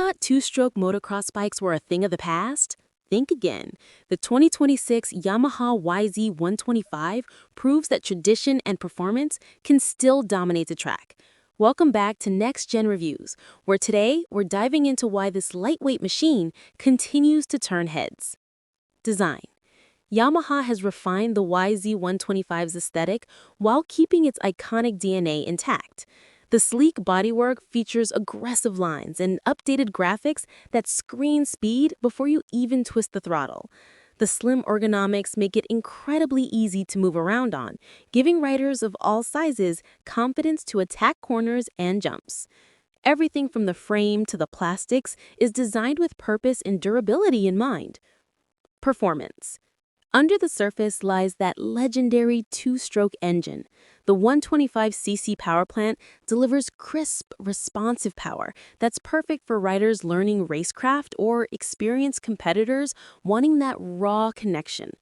thought two-stroke motocross bikes were a thing of the past? Think again. The 2026 Yamaha YZ125 proves that tradition and performance can still dominate the track. Welcome back to Next Gen Reviews, where today we're diving into why this lightweight machine continues to turn heads. Design. Yamaha has refined the YZ125's aesthetic while keeping its iconic DNA intact. The sleek bodywork features aggressive lines and updated graphics that scream speed before you even twist the throttle. The slim ergonomics make it incredibly easy to move around on, giving riders of all sizes confidence to attack corners and jumps. Everything from the frame to the plastics is designed with purpose and durability in mind. Performance. Under the surface lies that legendary two-stroke engine. The 125cc power plant delivers crisp, responsive power that's perfect for riders learning racecraft or experienced competitors wanting that raw connection.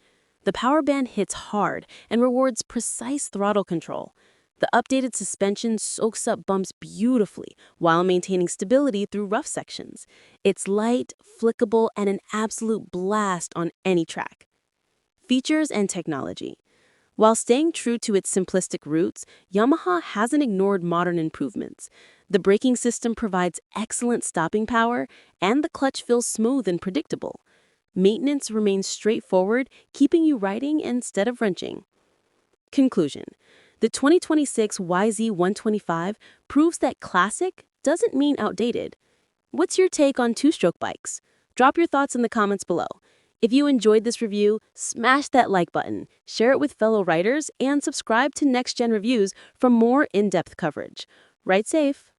The power band hits hard and rewards precise throttle control. The updated suspension soaks up bumps beautifully while maintaining stability through rough sections. It's light, flickable, and an absolute blast on any track. Features and technology. While staying true to its simplistic roots, Yamaha hasn't ignored modern improvements. The braking system provides excellent stopping power, and the clutch feels smooth and predictable. Maintenance remains straightforward, keeping you riding instead of wrenching. Conclusion. The 2026 YZ125 proves that classic doesn't mean outdated. What's your take on two-stroke bikes? Drop your thoughts in the comments below. If you enjoyed this review, smash that like button, share it with fellow riders, and subscribe to Next Gen Reviews for more in-depth coverage. Ride safe!